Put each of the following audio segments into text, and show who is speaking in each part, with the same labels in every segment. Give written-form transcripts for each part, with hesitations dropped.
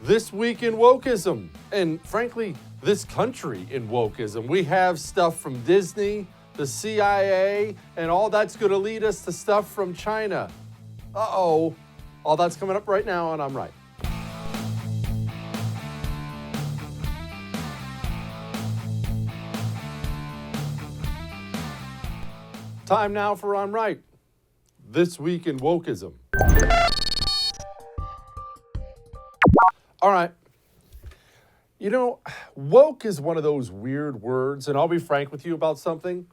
Speaker 1: This week in wokeism, and frankly, this country in wokeism, we have stuff from Disney, the CIA, and all that's going to lead us to stuff from China. Uh-oh. All that's coming up right now on I'm Right. Time now for I'm Right. This week in wokeism. All right. You know, woke is one of those weird words, and I'll be frank with you about something.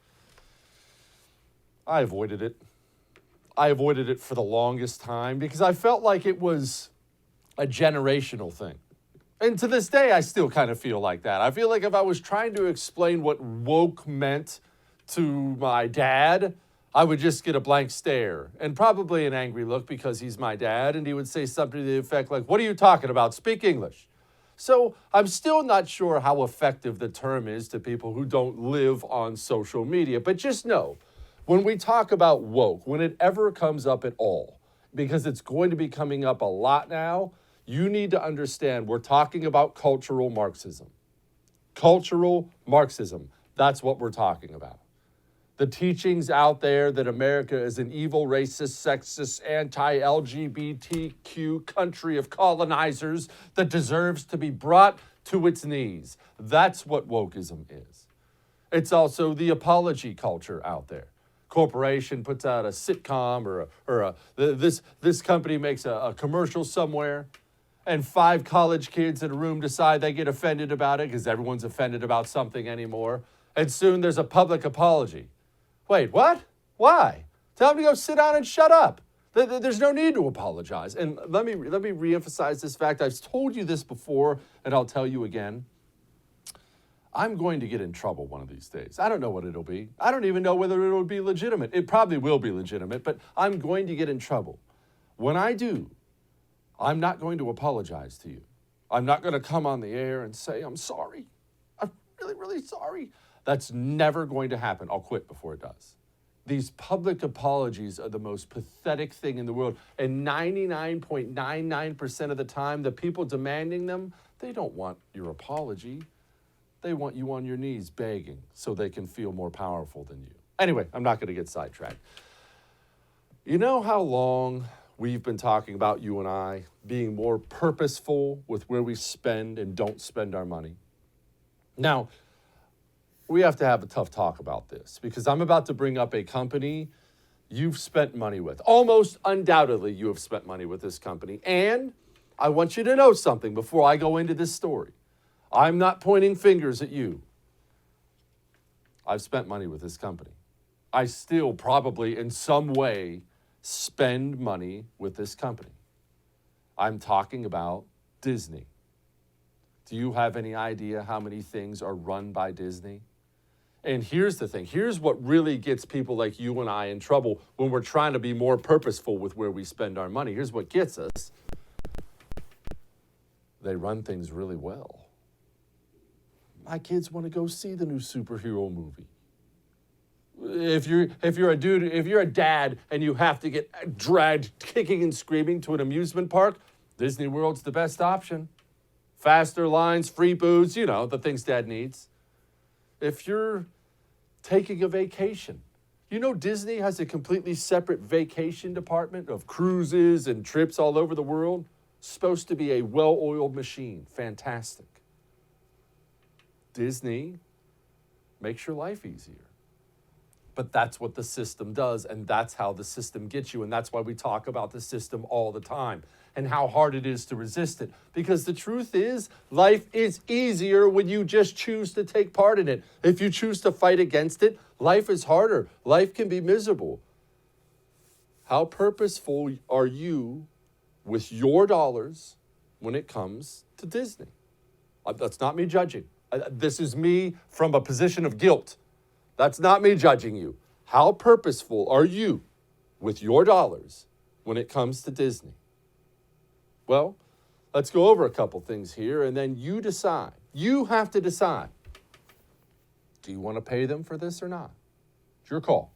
Speaker 1: I avoided it. I avoided it for the longest time because I felt like it was a generational thing. And to this day, I still kind of feel like that. I feel like if I was trying to explain what woke meant to my dad, I would just get a blank stare and probably an angry look because he's my dad, and he would say something to the effect like, "What are you talking about? Speak English." So I'm still not sure how effective the term is to people who don't live on social media. But just know, when we talk about woke, when it ever comes up at all, because it's going to be coming up a lot now, you need to understand we're talking about cultural Marxism. Cultural Marxism. That's what we're talking about. The teachings out there that America is an evil, racist, sexist, anti-LGBTQ country of colonizers that deserves to be brought to its knees. That's what wokeism is. It's also the apology culture out there. Corporation puts out a sitcom this company makes a commercial somewhere, and 5 college kids in a room decide they get offended about it because everyone's offended about something anymore. And soon there's a public apology. Wait, what? Why? Tell them to go sit down and shut up. There's no need to apologize. And let me reemphasize this fact. I've told you this before, and I'll tell you again. I'm going to get in trouble one of these days. I don't know what it'll be. I don't even know whether it'll be legitimate. It probably will be legitimate, but I'm going to get in trouble. When I do, I'm not going to apologize to you. I'm not going to come on the air and say, "I'm sorry. I'm really, really sorry." That's never going to happen. I'll quit before it does. These public apologies are the most pathetic thing in the world. And 99.99% of the time, the people demanding them, they don't want your apology. They want you on your knees begging so they can feel more powerful than you. Anyway, I'm not going to get sidetracked. You know how long we've been talking about, you and I, being more purposeful with where we spend and don't spend our money? Now, we have to have a tough talk about this because I'm about to bring up a company you've spent money with. Almost undoubtedly, you have spent money with this company. And I want you to know something before I go into this story. I'm not pointing fingers at you. I've spent money with this company. I still probably in some way spend money with this company. I'm talking about Disney. Do you have any idea how many things are run by Disney? And here's the thing. Here's what really gets people like you and I in trouble when we're trying to be more purposeful with where we spend our money. Here's what gets us. They run things really well. My kids want to go see the new superhero movie. If you're a dad and you have to get dragged kicking and screaming to an amusement park, Disney World's the best option. Faster lines, free booze, you know, the things dad needs. If you're taking a vacation, you know Disney has a completely separate vacation department of cruises and trips all over the world. Supposed to be a well-oiled machine. Fantastic. Disney makes your life easier. But that's what the system does, and that's how the system gets you, and that's why we talk about the system all the time and how hard it is to resist it. Because the truth is, life is easier when you just choose to take part in it. If you choose to fight against it, life is harder. Life can be miserable. How purposeful are you with your dollars when it comes to Disney? That's not me judging. This is me from a position of guilt. That's not me judging you. How purposeful are you with your dollars when it comes to Disney? Well, let's go over a couple things here, and then you decide. You have to decide. Do you want to pay them for this or not? It's your call.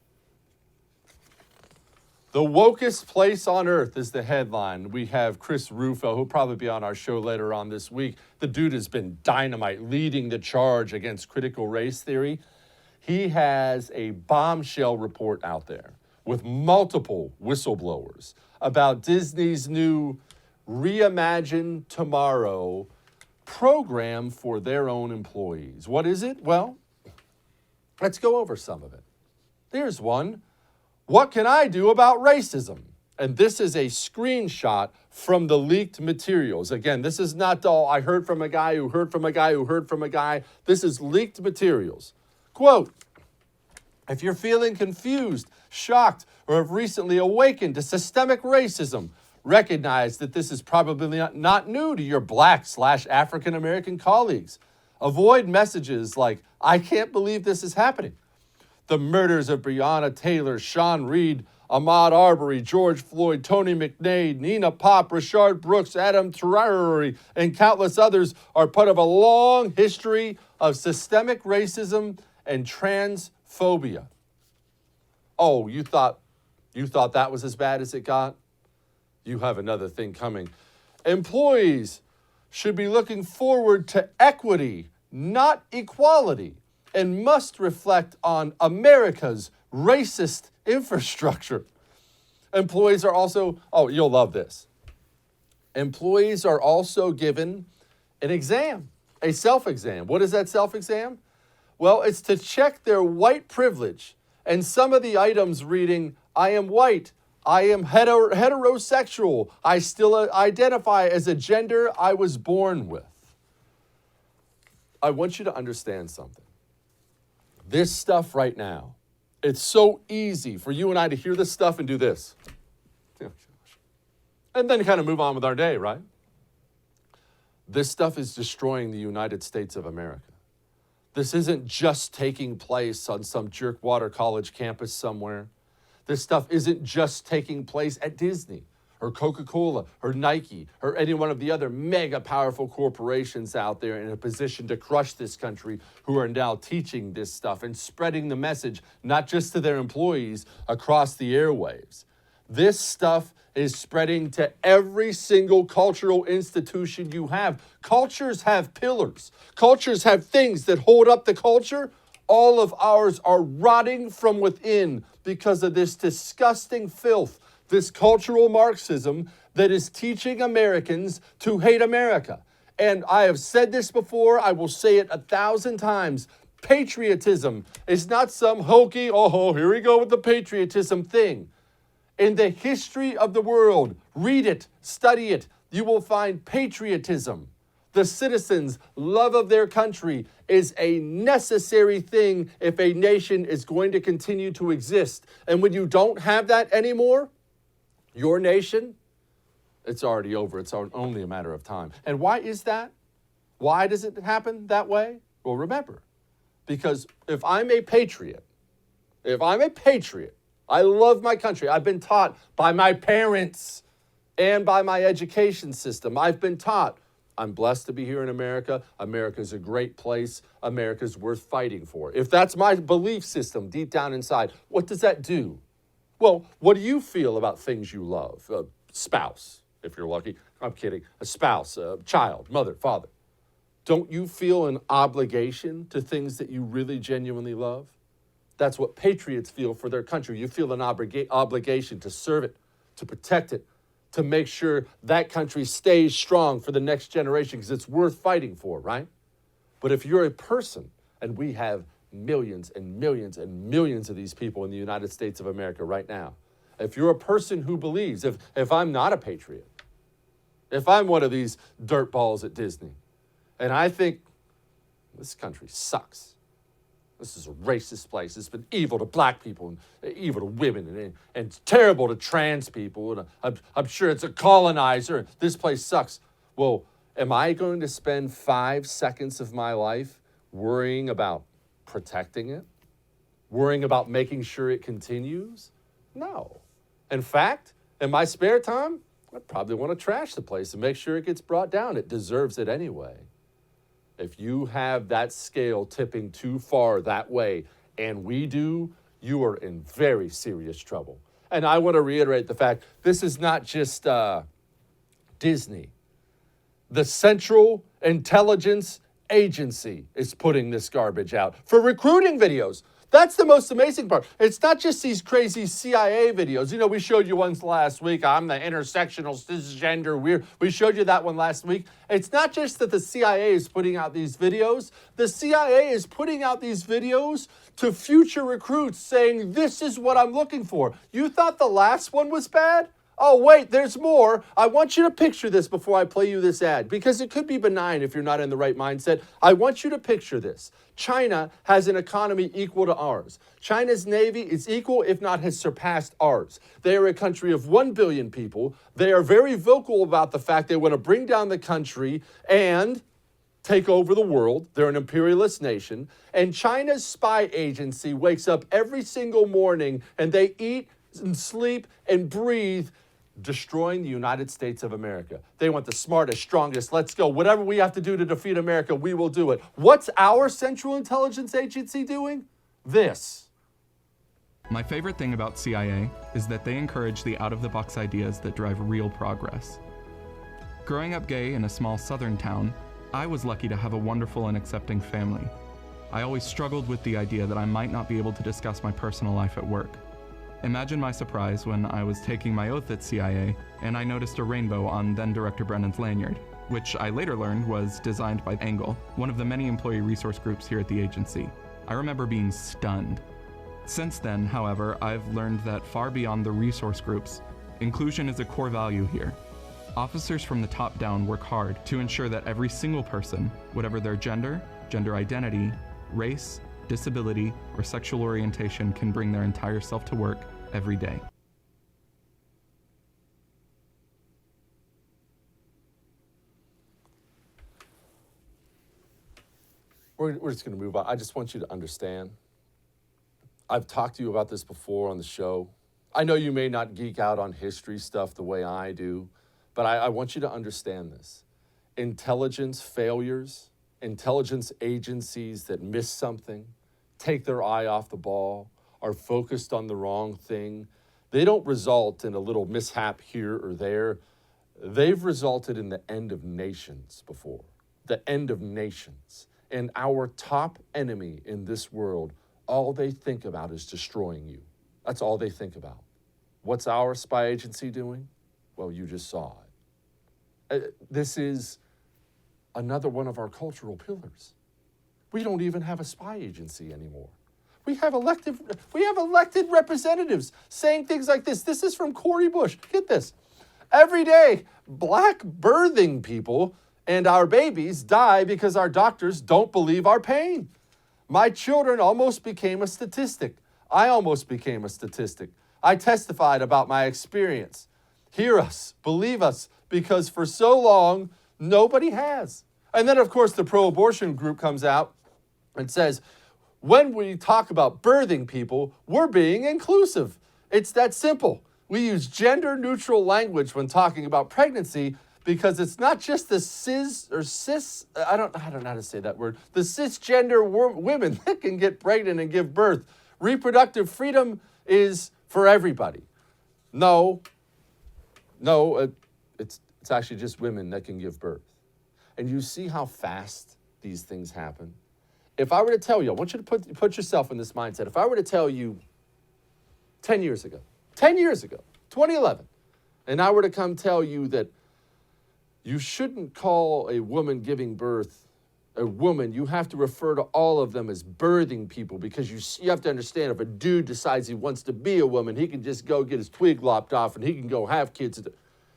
Speaker 1: The wokest place on earth is the headline. We have Chris Rufo, who'll probably be on our show later on this week. The dude has been dynamite, leading the charge against critical race theory. He has a bombshell report out there with multiple whistleblowers about Disney's new Reimagine Tomorrow program for their own employees. What is it? Well, let's go over some of it. Here's one. What can I do about racism? And this is a screenshot from the leaked materials. Again, this is not all I heard from a guy who heard from a guy who heard from a guy. This is leaked materials. Quote, if you're feeling confused, shocked, or have recently awakened to systemic racism, recognize that this is probably not new to your Black/African American colleagues. Avoid messages like, I can't believe this is happening. The murders of Breonna Taylor, Sean Reed, Ahmaud Arbery, George Floyd, Tony McNaid, Nina Pop, Rashard Brooks, Adam Traore, and countless others are part of a long history of systemic racism and transphobia. Oh, you thought that was as bad as it got? You have another thing coming. Employees should be looking forward to equity, not equality, and must reflect on America's racist infrastructure. Employees are also, oh, you'll love this. Employees are also given an exam, a self-exam. What is that self-exam? Well, it's to check their white privilege. And some of the items reading, I am white, I am heterosexual, I still identify as a gender I was born with. I want you to understand something. This stuff right now, it's so easy for you and I to hear this stuff and do this. And then kind of move on with our day, right? This stuff is destroying the United States of America. This isn't just taking place on some jerkwater college campus somewhere. This stuff isn't just taking place at Disney or Coca-Cola or Nike or any one of the other mega powerful corporations out there in a position to crush this country who are now teaching this stuff and spreading the message, not just to their employees, across the airwaves. This stuff is spreading to every single cultural institution you have. Cultures have pillars. Cultures have things that hold up the culture. All of ours are rotting from within because of this disgusting filth, this cultural Marxism that is teaching Americans to hate America. And I have said this before, I will say it 1,000 times. Patriotism is not some hokey, oh, here we go with the patriotism thing. In the history of the world, read it, study it, you will find patriotism. The citizens' love of their country is a necessary thing if a nation is going to continue to exist. And when you don't have that anymore, your nation, it's already over. It's only a matter of time. And why is that? Why does it happen that way? Well, remember, because if I'm a patriot, I love my country. I've been taught by my parents and by my education system. I've been taught I'm blessed to be here in America. America's a great place. America's worth fighting for. If that's my belief system deep down inside, what does that do? Well, what do you feel about things you love? A spouse, if you're lucky. I'm kidding. A spouse, a child, mother, father. Don't you feel an obligation to things that you really genuinely love? That's what patriots feel for their country. You feel an obligation to serve it, to protect it, to make sure that country stays strong for the next generation because it's worth fighting for, right? But if you're a person, and we have millions and millions and millions of these people in the United States of America right now, if you're a person who believes, if I'm not a patriot, if I'm one of these dirtballs at Disney, and I think this country sucks, this is a racist place. It's been evil to black people and evil to women and it's terrible to trans people. And I'm sure it's a colonizer. This place sucks. Well, am I going to spend 5 seconds of my life worrying about protecting it? Worrying about making sure it continues? No. In fact, in my spare time, I'd probably want to trash the place and make sure it gets brought down. It deserves it anyway. If you have that scale tipping too far that way, and we do, you are in very serious trouble. And I want to reiterate the fact this is not just Disney. The Central Intelligence Agency is putting this garbage out for recruiting videos. That's the most amazing part. It's not just these crazy CIA videos. You know, we showed you ones last week. I'm the intersectional cisgender. We showed you that one last week. It's not just that the CIA is putting out these videos. The CIA is putting out these videos to future recruits saying, this is what I'm looking for. You thought the last one was bad? Oh, wait, there's more. I want you to picture this before I play you this ad, because it could be benign if you're not in the right mindset. I want you to picture this. China has an economy equal to ours. China's Navy is equal, if not has surpassed ours. They are a country of 1 billion people. They are very vocal about the fact they want to bring down the country and take over the world. They're an imperialist nation. And China's spy agency wakes up every single morning and they eat and sleep and breathe destroying the United States of America. They want the smartest, strongest, let's go. Whatever we have to do to defeat America, we will do it. What's our Central Intelligence Agency doing? This.
Speaker 2: My favorite thing about CIA is that they encourage the out-of-the-box ideas that drive real progress. Growing up gay in a small southern town, I was lucky to have a wonderful and accepting family. I always struggled with the idea that I might not be able to discuss my personal life at work. Imagine my surprise when I was taking my oath at CIA and I noticed a rainbow on then-Director Brennan's lanyard, which I later learned was designed by Angle, one of the many employee resource groups here at the agency. I remember being stunned. Since then, however, I've learned that far beyond the resource groups, inclusion is a core value here. Officers from the top down work hard to ensure that every single person, whatever their gender, gender identity, race, disability, or sexual orientation, can bring their entire self to work every day.
Speaker 1: We're just going to move on. I just want you to understand. I've talked to you about this before on the show. I know you may not geek out on history stuff the way I do, but I want you to understand this. Intelligence failures, intelligence agencies that miss something, take their eye off the ball, are focused on the wrong thing, they don't result in a little mishap here or there. They've resulted in the end of nations before. The end of nations. And our top enemy in this world, all they think about is destroying you. That's all they think about. What's our spy agency doing? Well, you just saw it. This is another one of our cultural pillars. We don't even have a spy agency anymore. We have elected representatives saying things like this. This is from Cori Bush. Get this. Every day, black birthing people and our babies die because our doctors don't believe our pain. My children almost became a statistic. I almost became a statistic. I testified about my experience. Hear us, believe us, because for so long, nobody has. And then, of course, the pro-abortion group comes out and says, when we talk about birthing people, we're being inclusive. It's that simple. We use gender-neutral language when talking about pregnancy because it's not just the cis, I don't know how to say that word, the cisgender women that can get pregnant and give birth. Reproductive freedom is for everybody. No, it's actually just women that can give birth. And you see how fast these things happen. If I were to tell you, I want you to put yourself in this mindset. If I were to tell you 10 years ago, 2011, and I were to come tell you that you shouldn't call a woman giving birth a woman, you have to refer to all of them as birthing people because you have to understand if a dude decides he wants to be a woman, he can just go get his twig lopped off and he can go have kids.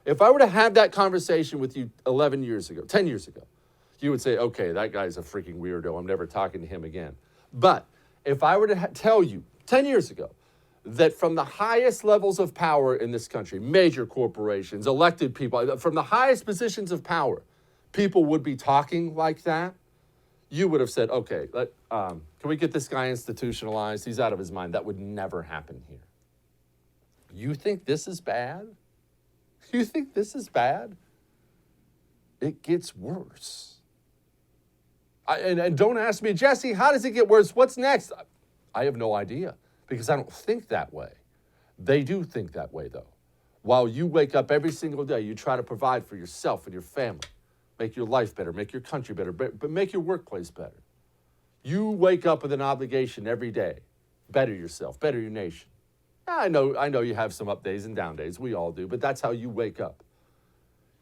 Speaker 1: If I were to have that conversation with you 10 years ago, you would say, okay, that guy's a freaking weirdo. I'm never talking to him again. But if I were to tell you 10 years ago that from the highest levels of power in this country, major corporations, elected people, from the highest positions of power, people would be talking like that, you would have said, okay, can we get this guy institutionalized? He's out of his mind. That would never happen here. You think this is bad? You think this is bad? It gets worse. And don't ask me, Jesse, how does it get worse? What's next? I have no idea because I don't think that way. They do think that way, though. While you wake up every single day, you try to provide for yourself and your family, make your life better, make your country better, but make your workplace better. You wake up with an obligation every day. Better yourself, better your nation. I know you have some up days and down days. We all do, but that's how you wake up.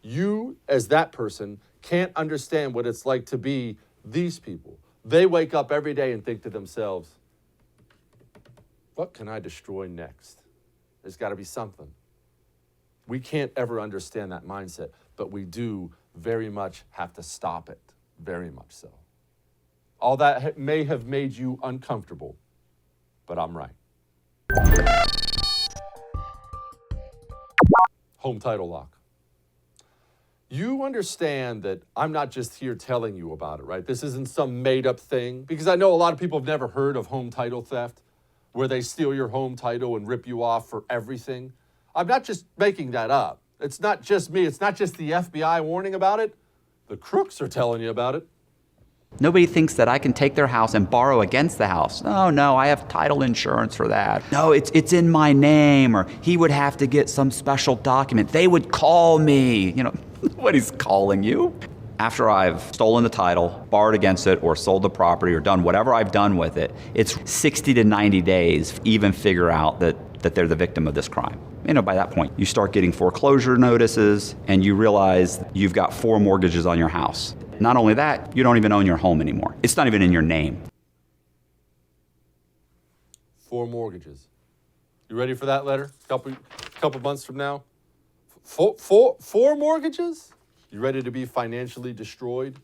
Speaker 1: You, as that person, can't understand what it's like to be these people. They wake up every day and think to themselves, what can I destroy next? There's got to be something. We can't ever understand that mindset, but we do very much have to stop it, very much so. All that may have made you uncomfortable, but I'm right. Home title lock. You understand that I'm not just here telling you about it, right? This isn't some made-up thing, because I know a lot of people have never heard of home title theft, where they steal your home title and rip you off for everything. I'm not just making that up. It's not just me. It's not just the FBI warning about it. The crooks are telling you about it.
Speaker 3: Nobody thinks that I can take their house and borrow against the house. Oh, no, I have title insurance for that. No, it's in my name, or he would have to get some special document. They would call me. Nobody's calling you. After I've stolen the title, borrowed against it, or sold the property, or done whatever I've done with it, it's 60 to 90 days to even figure out that they're the victim of this crime. By that point, you start getting foreclosure notices, and you realize you've got 4 mortgages on your house. Not only that, you don't even own your home anymore. It's not even in your name.
Speaker 1: 4 mortgages. You ready for that letter? Couple months from now? Four mortgages? You ready to be financially destroyed?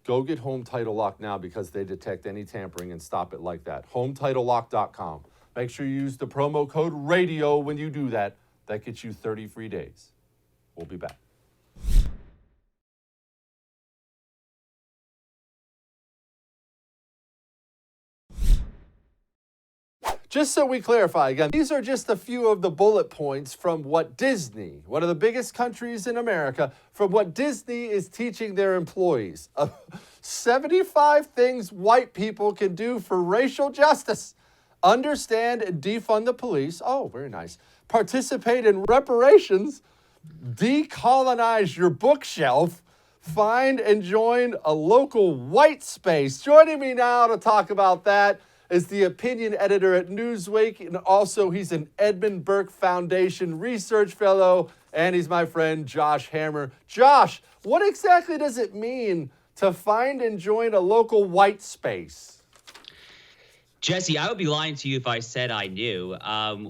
Speaker 1: Go get Home Title Lock now, because they detect any tampering and stop it like that. HomeTitleLock.com. Make sure you use the promo code RADIO when you do that. That gets you 30 free days. We'll be back. Just so we clarify again, these are just a few of the bullet points from what Disney, one of the biggest countries in America, from what Disney is teaching their employees. 75 things white people can do for racial justice. Understand and defund the police. Oh, very nice. Participate in reparations. Decolonize your bookshelf. Find and join a local white space. Joining me now to talk about that is the opinion editor at Newsweek, and also he's an Edmund Burke Foundation research fellow, and he's my friend Josh Hammer. Josh, what exactly does it mean to find and join a local white space?
Speaker 4: Jesse, I would be lying to you if I said I knew.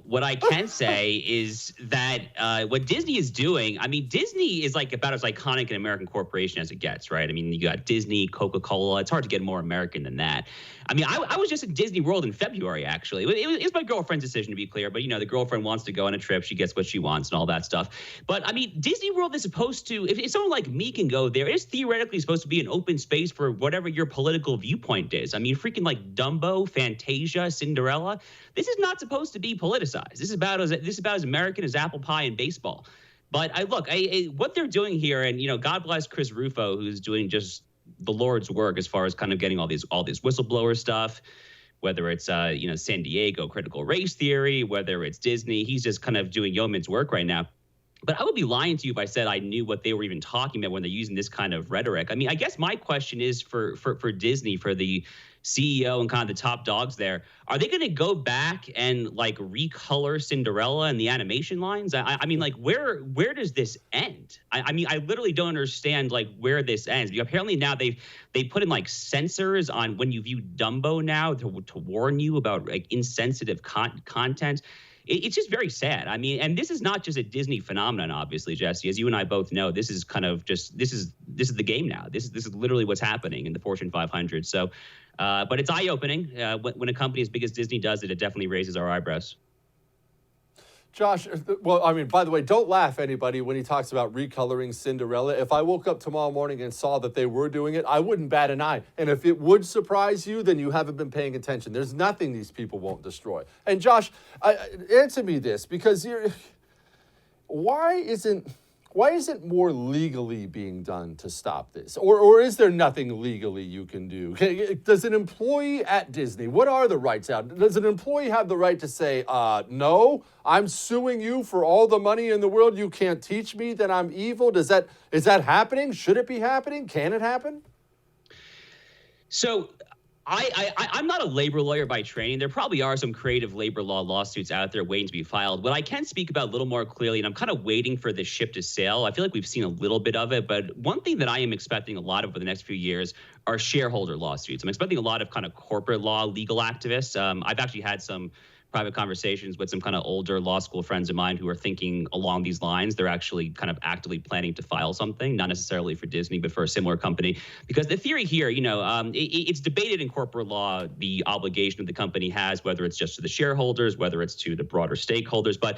Speaker 4: What I can say is that what Disney is doing, Disney is like about as iconic an American corporation as it gets, right? You got Disney, Coca-Cola. It's hard to get more American than that. I was just in Disney World in February, actually. It was my girlfriend's decision, to be clear. But, the girlfriend wants to go on a trip. She gets what she wants and all that stuff. But, Disney World is supposed to, if someone like me can go there, it's theoretically supposed to be an open space for whatever your political viewpoint is. Freaking like Dumbo, Fantasia, Cinderella. This is not supposed to be politicized. This is about as American as apple pie and baseball. But what they're doing here, and, God bless Chris Rufo, who's doing just the Lord's work as far as kind of getting all this whistleblower stuff, whether it's San Diego critical race theory, whether it's Disney. He's just kind of doing yeoman's work right now. But I would be lying to you if I said I knew what they were even talking about when they're using this kind of rhetoric. I guess my question is for Disney, for the CEO and kind of the top dogs there, are they going to go back and recolor Cinderella and the animation lines? Where does this end? I literally don't understand where this ends. Apparently now they put in sensors on when you view Dumbo now to warn you about insensitive content. It's just very sad. And this is not just a Disney phenomenon, obviously, Jesse. As you and I both know, this is kind of just this is the game now. This is literally what's happening in the Fortune 500. So, but it's eye-opening. When a company as big as Disney does it, it definitely raises our eyebrows.
Speaker 1: Josh, well, by the way, don't laugh, anybody, when he talks about recoloring Cinderella. If I woke up tomorrow morning and saw that they were doing it, I wouldn't bat an eye. And if it would surprise you, then you haven't been paying attention. There's nothing these people won't destroy. And Josh, answer me this, because why isn't Why isn't more legally being done to stop this? Or is there nothing legally you can do? Does an employee at Disney, what are the rights out? Does an employee have the right to say, no, I'm suing you for all the money in the world, you can't teach me that I'm evil? Is that happening? Should it be happening? Can it happen?
Speaker 4: So I'm not a labor lawyer by training. There probably are some creative labor law lawsuits out there waiting to be filed. What I can speak about a little more clearly, and I'm kind of waiting for this ship to sail. I feel like we've seen a little bit of it, but one thing that I am expecting a lot of over the next few years are shareholder lawsuits. I'm expecting a lot of kind of corporate law legal activists. I've actually had some private conversations with some kind of older law school friends of mine who are thinking along these lines. They're actually kind of actively planning to file something, not necessarily for Disney, but for a similar company. Because the theory here, it's debated in corporate law, the obligation that the company has, whether it's just to the shareholders, whether it's to the broader stakeholders. But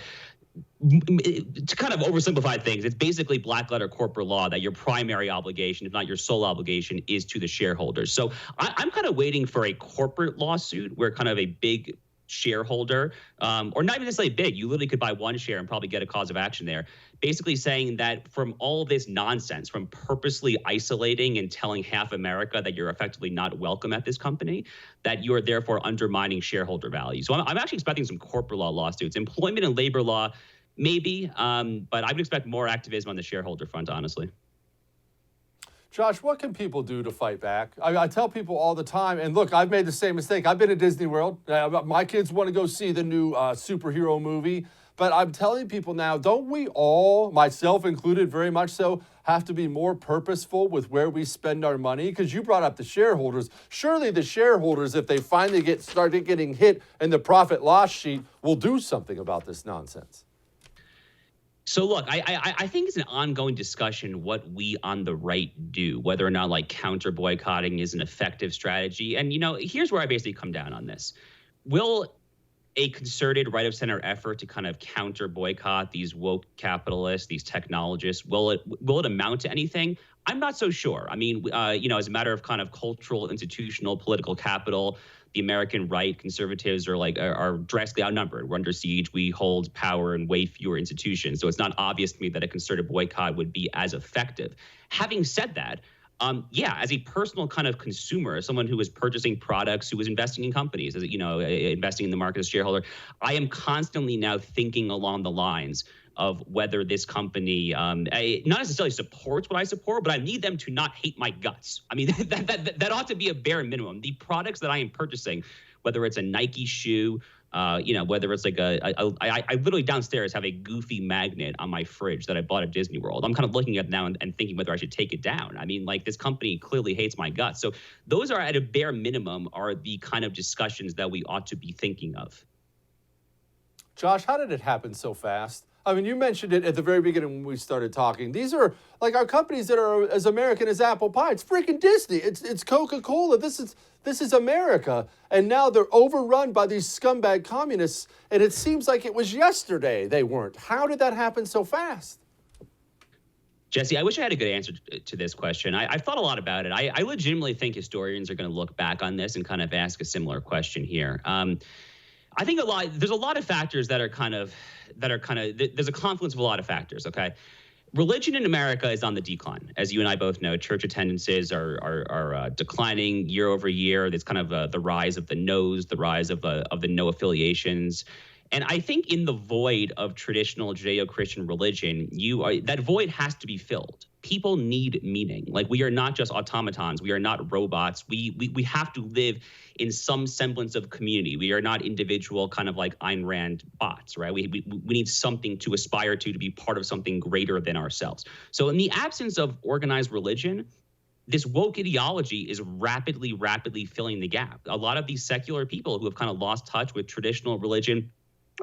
Speaker 4: to kind of oversimplify things, it's basically black letter corporate law that your primary obligation, if not your sole obligation, is to the shareholders. So I'm kind of waiting for a corporate lawsuit where kind of a big shareholder, or not even necessarily big, you literally could buy one share and probably get a cause of action there, basically saying that from all this nonsense, from purposely isolating and telling half America that you're effectively not welcome at this company, that you are therefore undermining shareholder value. So I'm actually expecting some corporate law lawsuits. Employment and labor law, maybe, but I would expect more activism on the shareholder front, honestly.
Speaker 1: Josh, what can people do to fight back? I tell people all the time, and look, I've made the same mistake. I've been at Disney World. My kids want to go see the new superhero movie. But I'm telling people now, don't we all, myself included very much so, have to be more purposeful with where we spend our money? Because you brought up the shareholders. Surely the shareholders, if they finally started getting hit in the profit loss sheet, will do something about this nonsense.
Speaker 4: So look, I think it's an ongoing discussion what we on the right do, whether or not like counter boycotting is an effective strategy. And, here's where I basically come down on this. Will a concerted right of center effort to kind of counter boycott these woke capitalists, these technologists, will it amount to anything? I'm not so sure. I mean, as a matter of kind of cultural, institutional, political capital, the American right, conservatives are drastically outnumbered. We're under siege. We hold power in way fewer institutions. So it's not obvious to me that a concerted boycott would be as effective. Having said that, as a personal kind of consumer, someone who is purchasing products, who is investing in companies, investing in the market as a shareholder, I am constantly now thinking along the lines of whether this company not necessarily supports what I support, but I need them to not hate my guts. I mean, that ought to be a bare minimum. The products that I am purchasing, whether it's a Nike shoe, whether it's like I literally downstairs have a goofy magnet on my fridge that I bought at Disney World. I'm kind of looking at it now and thinking whether I should take it down. I mean, like, this company clearly hates my guts. So those are, at a bare minimum, are the kind of discussions that we ought to be thinking of.
Speaker 1: Josh, how did it happen so fast? I mean, you mentioned it at the very beginning when we started talking. These are like our companies that are as American as apple pie. It's freaking Disney. It's Coca-Cola. This is America. And now they're overrun by these scumbag communists. And it seems like it was yesterday they weren't. How did that happen so fast?
Speaker 4: Jesse, I wish I had a good answer to this question. I've thought a lot about it. I legitimately think historians are going to look back on this and kind of ask a similar question here. I think there's a lot of factors that are kind of, there's a confluence of a lot of factors, okay? Religion in America is on the decline. As you and I both know, church attendances are declining year over year. There's kind of the rise of the no's, the rise of the no affiliations. And I think in the void of traditional Judeo-Christian religion, that void has to be filled. People need meaning. Like, we are not just automatons. We are not robots. We have to live in some semblance of community. We are not individual kind of like Ayn Rand bots, right? We need something to aspire to be part of something greater than ourselves. So in the absence of organized religion, this woke ideology is rapidly filling the gap. A lot of these secular people who have kind of lost touch with traditional religion,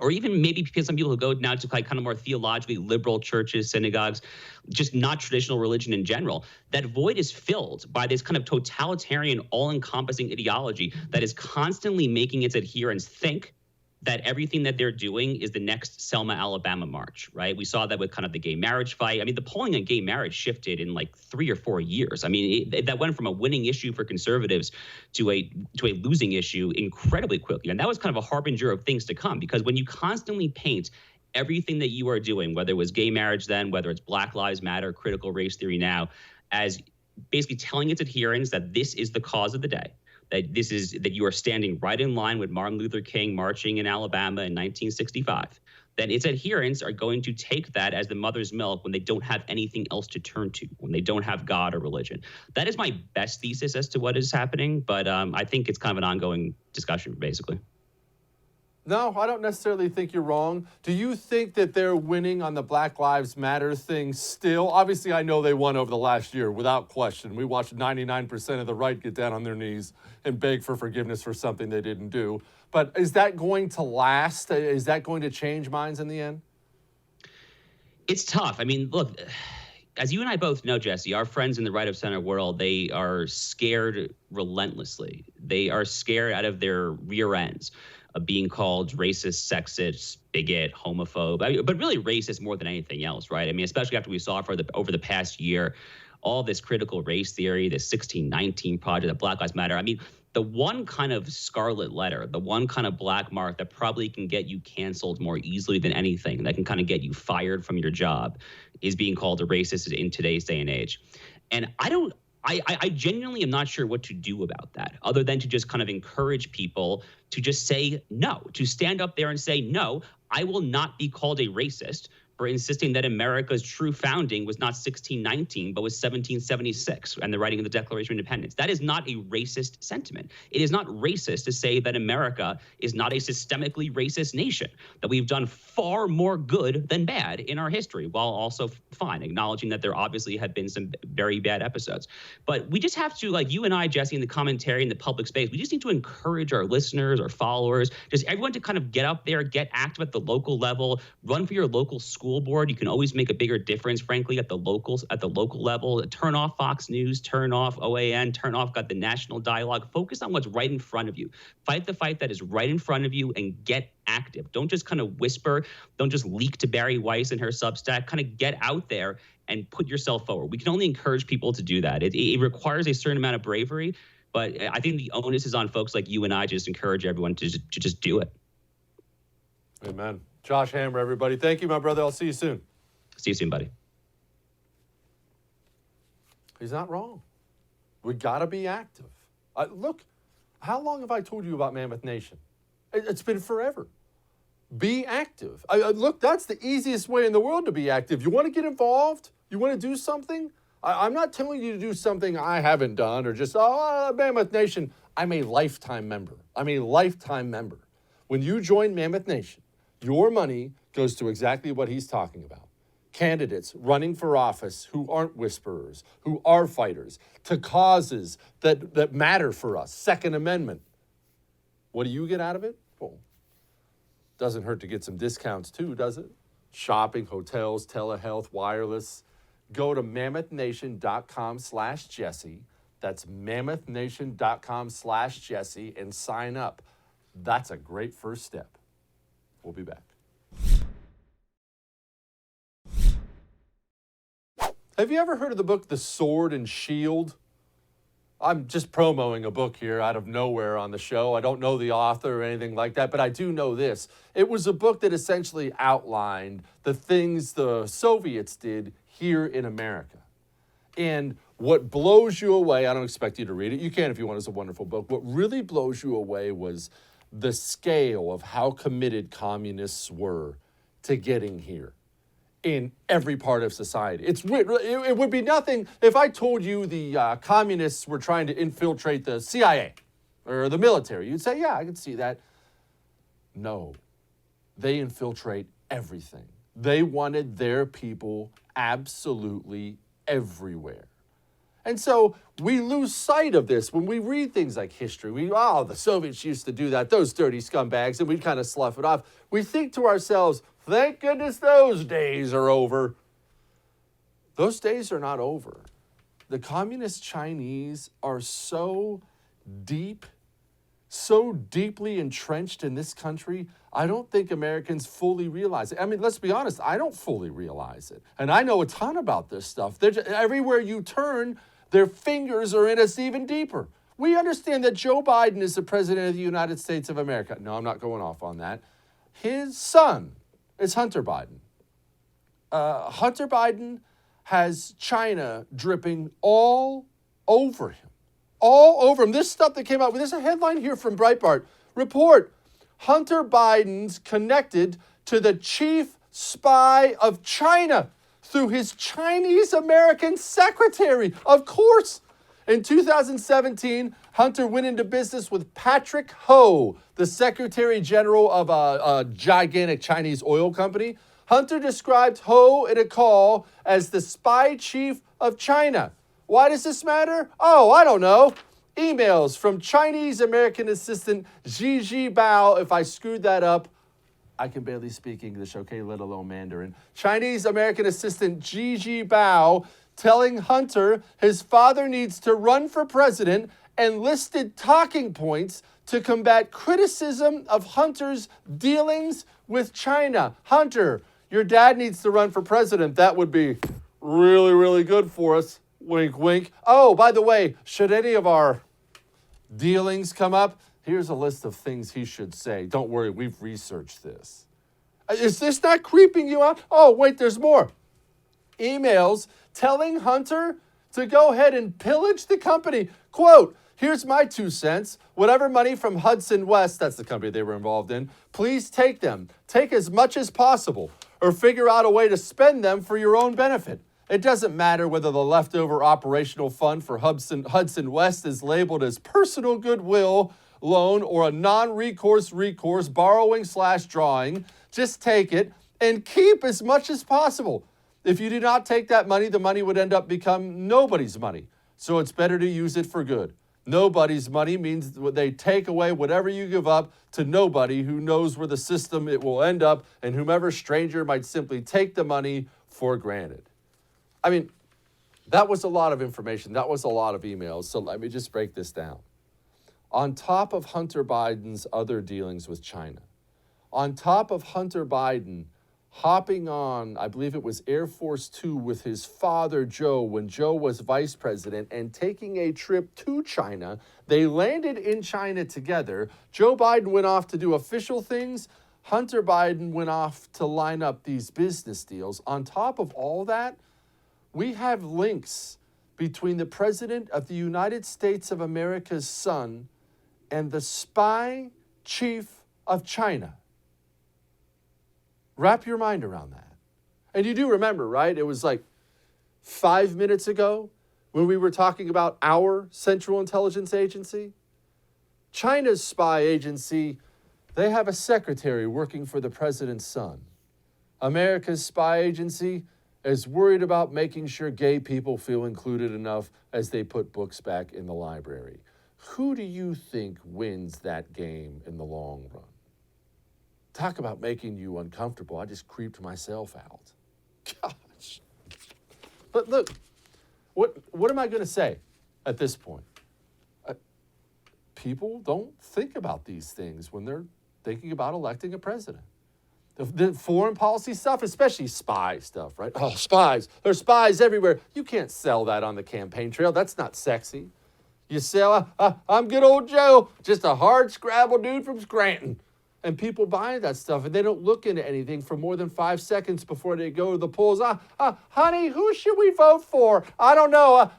Speaker 4: or even maybe because some people who go now to kind of more theologically liberal churches, synagogues, just not traditional religion in general, that void is filled by this kind of totalitarian, all-encompassing ideology that is constantly making its adherents think that everything that they're doing is the next Selma, Alabama march, right? We saw that with kind of the gay marriage fight. I mean, the polling on gay marriage shifted in like 3 or 4 years. I mean, that went from a winning issue for conservatives to a losing issue incredibly quickly. And that was kind of a harbinger of things to come, because when you constantly paint everything that you are doing, whether it was gay marriage then, whether it's Black Lives Matter, critical race theory now, as basically telling its adherents that this is the cause of the day, that you are standing right in line with Martin Luther King marching in Alabama in 1965, then its adherents are going to take that as the mother's milk when they don't have anything else to turn to, when they don't have God or religion. That is my best thesis as to what is happening, but I think it's kind of an ongoing discussion, basically.
Speaker 1: No, I don't necessarily think you're wrong. Do you think that they're winning on the Black Lives Matter thing still? Obviously, I know they won over the last year, without question. We watched 99% of the right get down on their knees and beg for forgiveness for something they didn't do. But is that going to last? Is that going to change minds in the end?
Speaker 4: It's tough. I mean, look, as you and I both know, Jesse, our friends in the right of center world, they are scared relentlessly. They are scared out of their rear ends of being called racist, sexist, bigot, homophobe, but really racist more than anything else, right? I mean, especially after we saw over the past year, all this critical race theory, this 1619 project, the Black Lives Matter. I mean, the one kind of scarlet letter, the one kind of black mark that probably can get you canceled more easily than anything, that can kind of get you fired from your job, is being called a racist in today's day and age. And I genuinely am not sure what to do about that, other than to just kind of encourage people to just say no, to stand up there and say, no, I will not be called a racist for insisting that America's true founding was not 1619, but was 1776 and the writing of the Declaration of Independence. That is not a racist sentiment. It is not racist to say that America is not a systemically racist nation, that we've done far more good than bad in our history, while also fine, acknowledging that there obviously have been some very bad episodes. But we just have to, like you and I, Jesse, in the commentary, in the public space, we just need to encourage our listeners, our followers, just everyone to kind of get up there, get active at the local level, run for your local school board. You can always make a bigger difference, frankly, at the local level. Turn off Fox News, turn off OAN, turn off the national dialogue. Focus on what's right in front of you. Fight the fight that is right in front of you and get active. Don't just kind of whisper. Don't just leak to Barry Weiss and her Substack. Kind of get out there and put yourself forward. We can only encourage people to do that. It requires a certain amount of bravery, but I think the onus is on folks like you and I to just encourage everyone to just do it.
Speaker 1: Amen. Josh Hammer, everybody. Thank you, my brother. I'll see you soon.
Speaker 4: See you soon, buddy.
Speaker 1: He's not wrong. We got to be active. Look, how long have I told you about Mammoth Nation? It's been forever. Be active. Look, that's the easiest way in the world to be active. You want to get involved? You want to do something? I'm not telling you to do something I haven't done or just, Mammoth Nation. I'm a lifetime member. I'm a lifetime member. When you join Mammoth Nation, your money goes to exactly what he's talking about. Candidates running for office who aren't whisperers, who are fighters, to causes that matter for us. Second Amendment. What do you get out of it? Well, doesn't hurt to get some discounts too, does it? Shopping, hotels, telehealth, wireless. Go to mammothnation.com/Jesse. That's mammothnation.com/Jesse and sign up. That's a great first step. We'll be back. Have you ever heard of the book, The Sword and Shield? I'm just promoting a book here out of nowhere on the show. I don't know the author or anything like that, but I do know this. It was a book that essentially outlined the things the Soviets did here in America. And what blows you away, I don't expect you to read it. You can if you want. It's a wonderful book. What really blows you away was the scale of how committed communists were to getting here in every part of society. It would be nothing if I told you the communists were trying to infiltrate the CIA or the military. You'd say, yeah, I can see that. No, they infiltrate everything. They wanted their people absolutely everywhere. And so we lose sight of this when we read things like history. The Soviets used to do that, those dirty scumbags, and we kind of slough it off. We think to ourselves, thank goodness those days are over. Those days are not over. The communist Chinese are so deep, so deeply entrenched in this country, I don't think Americans fully realize it. I mean, let's be honest, I don't fully realize it. And I know a ton about this stuff. Everywhere you turn, their fingers are in us even deeper. We understand that Joe Biden is the president of the United States of America. No, I'm not going off on that. His son is Hunter Biden. Hunter Biden has China dripping all over him. All over him. This stuff that came out, there's a headline here from Breitbart. Report, Hunter Biden's connected to the chief spy of China through his Chinese-American secretary. Of course. In 2017, Hunter went into business with Patrick Ho, the Secretary General of a gigantic Chinese oil company. Hunter described Ho in a call as the spy chief of China. Why does this matter? Oh, I don't know. Emails from Chinese-American assistant Gigi Bao. If I screwed that up, I can barely speak English, okay, let alone Mandarin. Chinese-American assistant Gigi Bao telling Hunter his father needs to run for president and listed talking points to combat criticism of Hunter's dealings with China. Hunter, your dad needs to run for president. That would be really, really good for us. Wink, wink. Oh, by the way, should any of our dealings come up, here's a list of things he should say. Don't worry, we've researched this. Is this not creeping you out? Oh, wait, there's more. Emails telling Hunter to go ahead and pillage the company. Quote, here's my 2 cents. Whatever money from Hudson West, that's the company they were involved in, please take them. Take as much as possible or figure out a way to spend them for your own benefit. It doesn't matter whether the leftover operational fund for Hudson West is labeled as personal goodwill loan or a non-recourse borrowing/drawing. Just take it and keep as much as possible. If you do not take that money, the money would end up become nobody's money. So it's better to use it for good. Nobody's money means they take away whatever you give up to nobody who knows where the system it will end up, and whomever stranger might simply take the money for granted. I mean, that was a lot of information. That was a lot of emails. So let me just break this down. On top of Hunter Biden's other dealings with China, on top of Hunter Biden hopping on, I believe it was Air Force Two with his father, Joe, when Joe was vice president, and taking a trip to China. They landed in China together. Joe Biden went off to do official things. Hunter Biden went off to line up these business deals. On top of all that, we have links between the President of the United States of America's son and the spy chief of China. Wrap your mind around that. And you do remember, right? It was like 5 minutes ago when we were talking about our Central Intelligence Agency. China's spy agency, they have a secretary working for the president's son. America's spy agency is worried about making sure gay people feel included enough as they put books back in the library. Who do you think wins that game in the long run? Talk about making you uncomfortable. I just creeped myself out. Gosh. But look, what am I going to say at this point? People don't think about these things when they're thinking about electing a president. The foreign policy stuff, especially spy stuff, right? Oh, spies. There's spies everywhere. You can't sell that on the campaign trail. That's not sexy. You sell, I'm good old Joe, just a hard Scrabble dude from Scranton. And people buy that stuff, and they don't look into anything for more than 5 seconds before they go to the polls. Honey, who should we vote for? I don't know.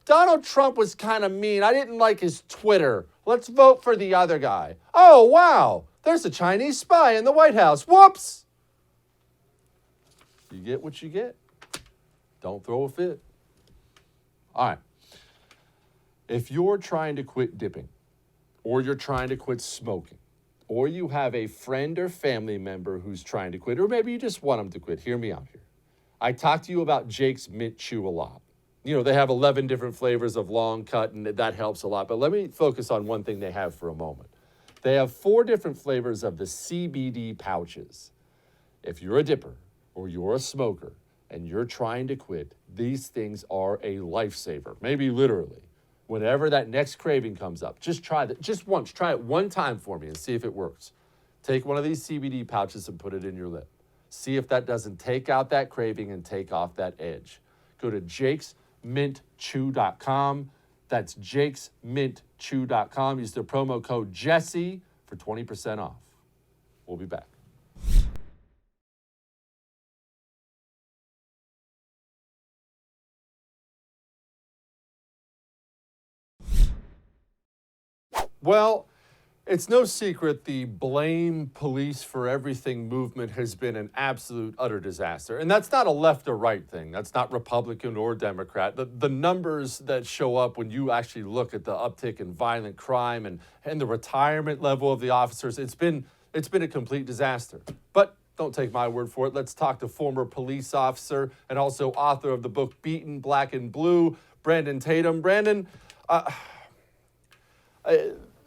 Speaker 1: Donald Trump was kind of mean. I didn't like his Twitter. Let's vote for the other guy. Oh, wow. There's a Chinese spy in the White House. Whoops. You get what you get. Don't throw a fit. All right. If you're trying to quit dipping, or you're trying to quit smoking, or you have a friend or family member who's trying to quit, or maybe you just want them to quit, hear me out here. I talked to you about Jake's Mint Chew a lot. You know, they have 11 different flavors of long cut, and that helps a lot. But let me focus on one thing they have for a moment. They have 4 different flavors of the CBD pouches. If you're a dipper or you're a smoker and you're trying to quit, these things are a lifesaver, maybe literally. Whenever that next craving comes up, just try that, just once, try it one time for me and see if it works. Take one of these CBD pouches and put it in your lip. See if that doesn't take out that craving and take off that edge. Go to jakesmintchew.com. That's jakesmintchew.com. Use the promo code Jesse for 20% off. We'll be back. Well, it's no secret the blame police for everything movement has been an absolute utter disaster. And that's not a left or right thing. That's not Republican or Democrat. The numbers that show up when you actually look at the uptick in violent crime and the retirement level of the officers, it's been a complete disaster. But don't take my word for it. Let's talk to former police officer and also author of the book Beaten, Black and Blue, Brandon Tatum. Brandon,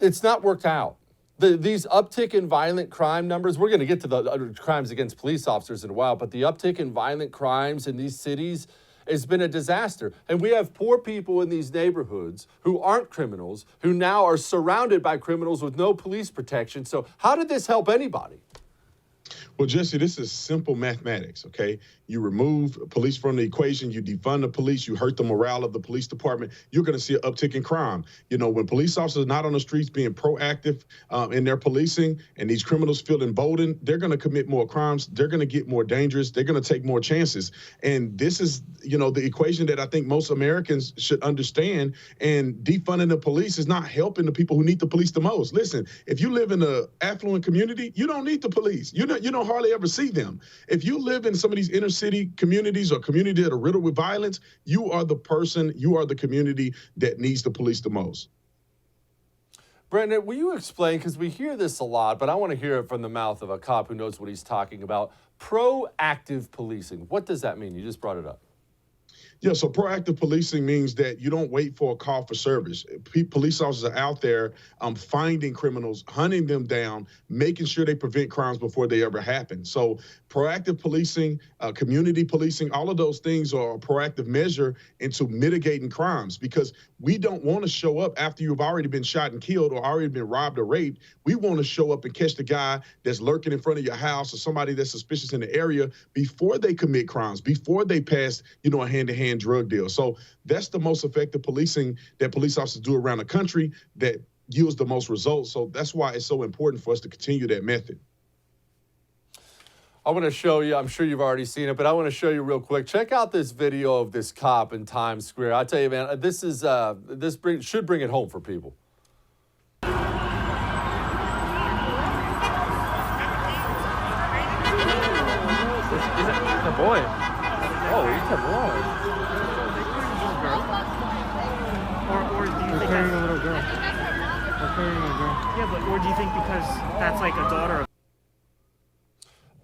Speaker 1: it's not worked out. These uptick in violent crime numbers, we're going to get to the other crimes against police officers in a while, but the uptick in violent crimes in these cities has been a disaster. And we have poor people in these neighborhoods who aren't criminals, who now are surrounded by criminals with no police protection. So how did this help anybody?
Speaker 5: Well, Jesse, this is simple mathematics, okay? You remove police from the equation, you defund the police, you hurt the morale of the police department, you're going to see an uptick in crime. You know, when police officers are not on the streets being proactive in their policing and these criminals feel emboldened, they're going to commit more crimes, they're going to get more dangerous, they're going to take more chances. And this is, you know, the equation that I think most Americans should understand. And defunding the police is not helping the people who need the police the most. Listen, if you live in an affluent community, you don't need the police. You don't hardly ever see them. If you live in some of these inner city communities or communities that are riddled with violence, you are the person, you are the community that needs the police the most.
Speaker 1: Brandon, will you explain, because we hear this a lot, but I want to hear it from the mouth of a cop who knows what he's talking about. Proactive policing. What does that mean? You just brought it up.
Speaker 5: Yeah, so proactive policing means that you don't wait for a call for service. Police officers are out there finding criminals, hunting them down, making sure they prevent crimes before they ever happen. So proactive policing, community policing, all of those things are a proactive measure into mitigating crimes, because we don't want to show up after you've already been shot and killed or already been robbed or raped. We want to show up and catch the guy that's lurking in front of your house or somebody that's suspicious in the area before they commit crimes, before they pass, a hand-to-hand drug deal. So that's the most effective policing that police officers do around the country that yields the most results. So that's why it's so important for us to continue that method.
Speaker 1: I want to show you, I'm sure you've already seen it, but I want to show you real quick. Check out this video of this cop in Times Square. I tell you, man, this should bring it home for people.
Speaker 6: He's a boy. Oh, he's a boy.
Speaker 7: Or do you think
Speaker 6: Carrying a little girl. They're carrying a girl.
Speaker 7: yeah, but or do you think because that's like a daughter of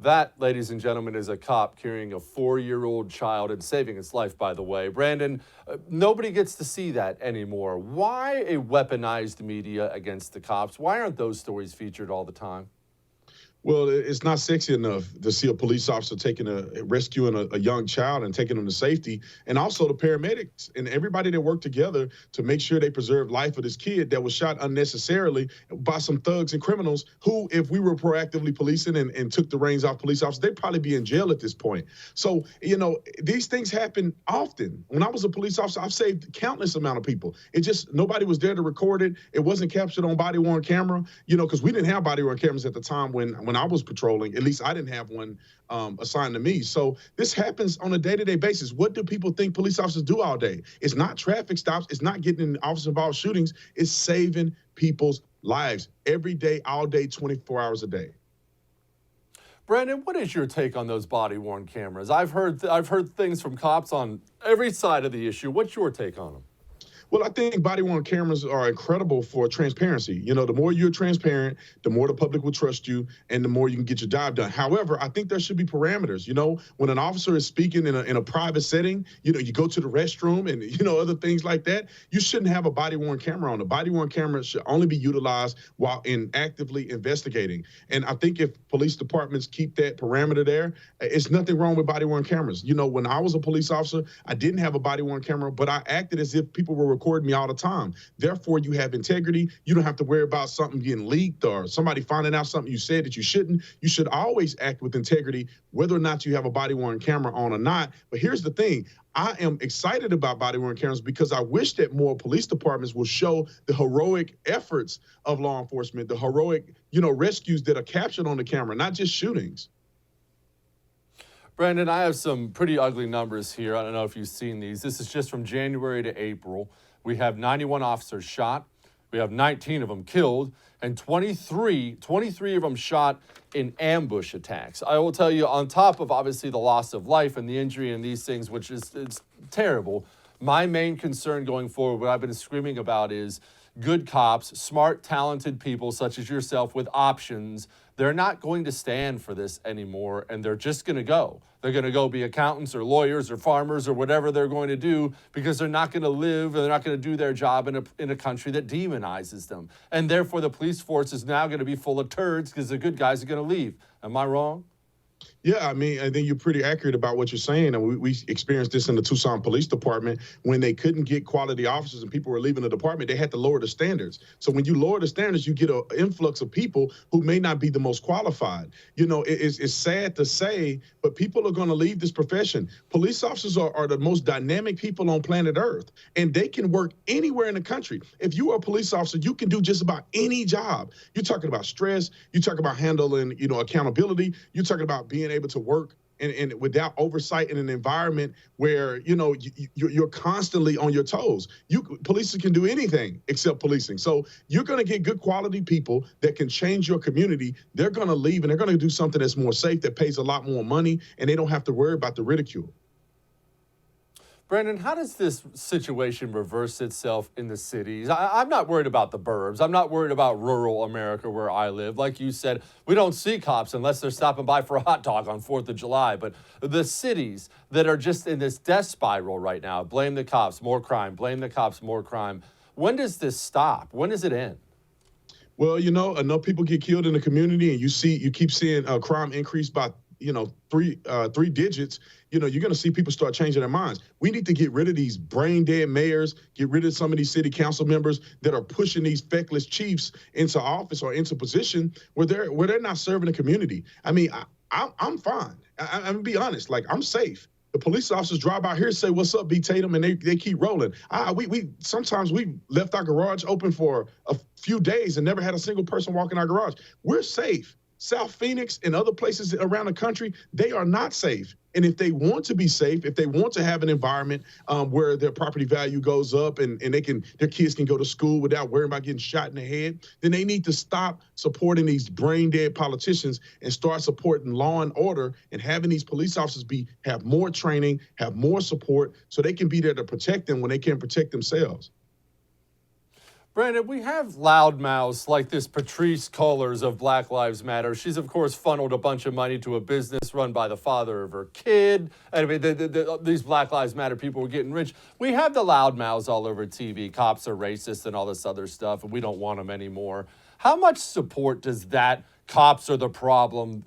Speaker 1: That, ladies and gentlemen, is a cop carrying a 4-year-old child and saving its life, by the way. Brandon, nobody gets to see that anymore. Why a weaponized media against the cops? Why aren't those stories featured all the time?
Speaker 5: Well, it's not sexy enough to see a police officer rescuing a young child and taking them to safety, and also the paramedics and everybody that worked together to make sure they preserved life of this kid that was shot unnecessarily by some thugs and criminals who, if we were proactively policing and took the reins off police officers, they'd probably be in jail at this point. So, these things happen often. When I was a police officer, I've saved countless amount of people. It just, nobody was there to record it. It wasn't captured on body-worn camera, because we didn't have body-worn cameras at the time when I was patrolling. At least I didn't have one assigned to me. So this happens on a day-to-day basis. What do people think police officers do all day? It's not traffic stops. It's not getting in officer-involved shootings. It's saving people's lives every day, all day, 24 hours a day.
Speaker 1: Brandon, what is your take on those body-worn cameras? I've heard things from cops on every side of the issue. What's your take on them?
Speaker 5: Well, I think body-worn cameras are incredible for transparency. The more you're transparent, the more the public will trust you, and the more you can get your job done. However, I think there should be parameters. When an officer is speaking in a private setting, you go to the restroom and, other things like that, you shouldn't have a body-worn camera on. A body-worn camera should only be utilized while actively investigating. And I think if police departments keep that parameter there, it's nothing wrong with body-worn cameras. When I was a police officer, I didn't have a body-worn camera, but I acted as if people were recording me all the time. Therefore, you have integrity. You don't have to worry about something getting leaked or somebody finding out something you said that you shouldn't. You should always act with integrity, whether or not you have a body-worn camera on or not. But here's the thing. I am excited about body-worn cameras because I wish that more police departments will show the heroic efforts of law enforcement, the heroic, rescues that are captured on the camera, not just shootings.
Speaker 1: Brandon, I have some pretty ugly numbers here. I don't know if you've seen these. This is just from January to April. We have 91 officers shot, We have 19 of them killed and 23 of them shot in ambush attacks. I will tell you, on top of obviously the loss of life and the injury and these things, which is it's terrible, my main concern going forward, what I've been screaming about is good cops, smart, talented people such as yourself with options. They're not going to stand for this anymore, and they're just going to go. They're going to go be accountants or lawyers or farmers or whatever they're going to do because they're not going to live and they're not going to do their job in a country that demonizes them. And therefore, the police force is now going to be full of turds because the good guys are going to leave. Am I wrong?
Speaker 5: Yeah, I mean, I think you're pretty accurate about what you're saying. And we experienced this in the Tucson Police Department when they couldn't get quality officers and people were leaving the department. They had to lower the standards. So when you lower the standards, you get an influx of people who may not be the most qualified. You know, it's sad to say, but people are going to leave this profession. Police officers are the most dynamic people on planet Earth, and they can work anywhere in the country. If you are a police officer, you can do just about any job. You're talking about stress. You're talking about handling, accountability. You're talking about being able to work and without oversight in an environment where you're constantly on your toes. Police can do anything except policing. So you're going to get good quality people that can change your community. They're going to leave and they're going to do something that's more safe, that pays a lot more money, and they don't have to worry about the ridicule.
Speaker 1: Brandon, how does this situation reverse itself in the cities? I'm not worried about the burbs. I'm not worried about rural America where I live. Like you said, we don't see cops unless they're stopping by for a hot dog on 4th of July. But the cities that are just in this death spiral right now, blame the cops, more crime, blame the cops, more crime. When does this stop? When does it end?
Speaker 5: Well, enough people get killed in the community and you keep seeing crime increase by three digits, you're going to see people start changing their minds. We need to get rid of these brain dead mayors, get rid of some of these city council members that are pushing these feckless chiefs into office or into position where they're not serving the community. I mean, I'm fine. I'm gonna be honest. Like, I'm safe. The police officers drive out here and say, "What's up, B. Tatum?" and they keep rolling. We sometimes we left our garage open for a few days and never had a single person walk in our garage. We're safe. South Phoenix and other places around the country, they are not safe. And if they want to be safe, if they want to have an environment where their property value goes up and their kids can go to school without worrying about getting shot in the head, then they need to stop supporting these brain dead politicians and start supporting law and order and having these police officers have more training, have more support so they can be there to protect them when they can't protect themselves.
Speaker 1: Brandon, we have loudmouths like this Patrice Cullors of Black Lives Matter. She's, of course, funneled a bunch of money to a business run by the father of her kid. I mean, these Black Lives Matter people were getting rich. We have the loudmouths all over TV. Cops are racist and all this other stuff, and we don't want them anymore. How much support does that cops are the problem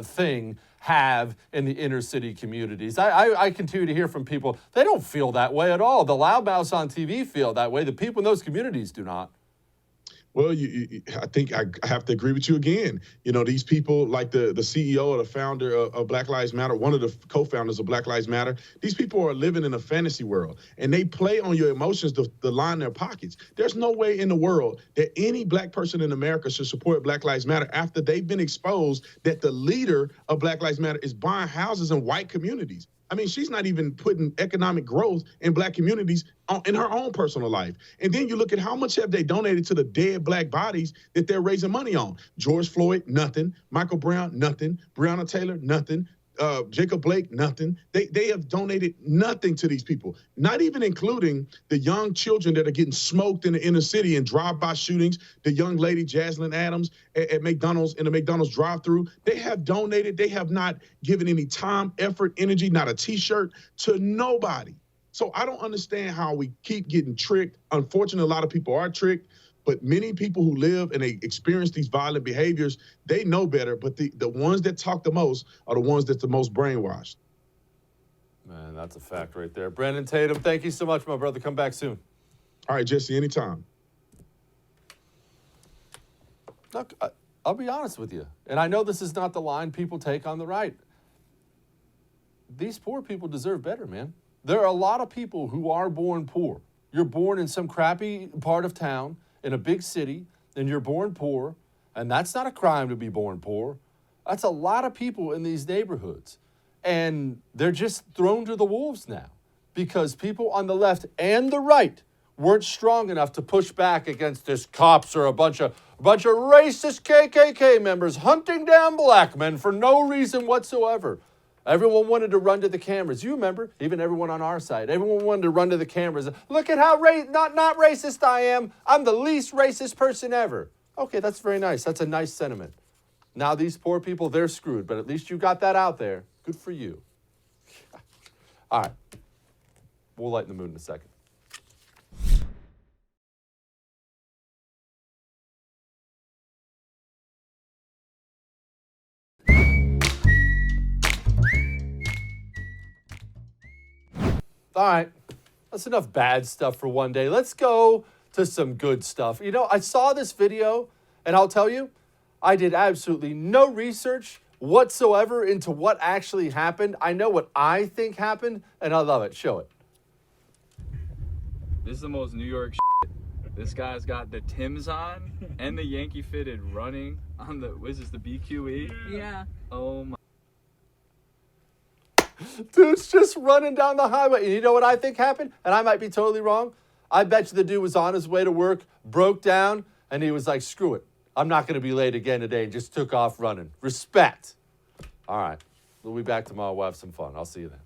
Speaker 1: thing have in the inner city communities? I continue to hear from people, they don't feel that way at all. The loudmouths on TV feel that way. The people in those communities do not.
Speaker 5: Well, I think I have to agree with you again. These people like the CEO or the founder of Black Lives Matter, one of the co-founders of Black Lives Matter, these people are living in a fantasy world, and they play on your emotions to line their pockets. There's no way in the world that any black person in America should support Black Lives Matter after they've been exposed that the leader of Black Lives Matter is buying houses in white communities. I mean, she's not even putting economic growth in black communities in her own personal life. And then you look at how much have they donated to the dead black bodies that they're raising money on. George Floyd, nothing. Michael Brown, nothing. Breonna Taylor, nothing. Jacob Blake, nothing. They have donated nothing to these people, not even including the young children that are getting smoked in the inner city in drive-by shootings, the young lady, Jaslyn Adams, at McDonald's, in the McDonald's drive-thru. They have donated. They have not given any time, effort, energy, not a T-shirt to nobody. So I don't understand how we keep getting tricked. Unfortunately, a lot of people are tricked. But many people who live and they experience these violent behaviors, they know better. But the ones that talk the most are the ones that's the most brainwashed.
Speaker 1: Man, that's a fact right there. Brandon Tatum, thank you so much, my brother. Come back soon.
Speaker 5: All right, Jesse, anytime.
Speaker 1: Look, I'll be honest with you. And I know this is not the line people take on the right. These poor people deserve better, man. There are a lot of people who are born poor. You're born in some crappy part of town, in a big city, and you're born poor, and that's not a crime to be born poor. That's a lot of people in these neighborhoods, and they're just thrown to the wolves now because people on the left and the right weren't strong enough to push back against this cops are a bunch of racist KKK members hunting down black men for no reason whatsoever. Everyone wanted to run to the cameras. You remember, even everyone on our side, everyone wanted to run to the cameras. Look at how not racist I am. I'm the least racist person ever. Okay, that's very nice. That's a nice sentiment. Now these poor people, they're screwed, but at least you got that out there. Good for you. All right. We'll lighten the mood in a second. All right, that's enough bad stuff for one day. Let's go to some good stuff. You know, I saw this video, and I'll tell you, I did absolutely no research whatsoever into what actually happened. I know what I think happened, and I love it. Show it.
Speaker 8: This is the most New York shit. This guy's got the Timbs on and the Yankee fitted running on the, what is this, the BQE?
Speaker 9: Yeah.
Speaker 8: Oh my.
Speaker 1: Dude's just running down the highway. And you know what I think happened? And I might be totally wrong. I bet you the dude was on his way to work, broke down, and he was like, screw it. I'm not going to be late again today, and just took off running. Respect. All right. We'll be back tomorrow. We'll have some fun. I'll see you then.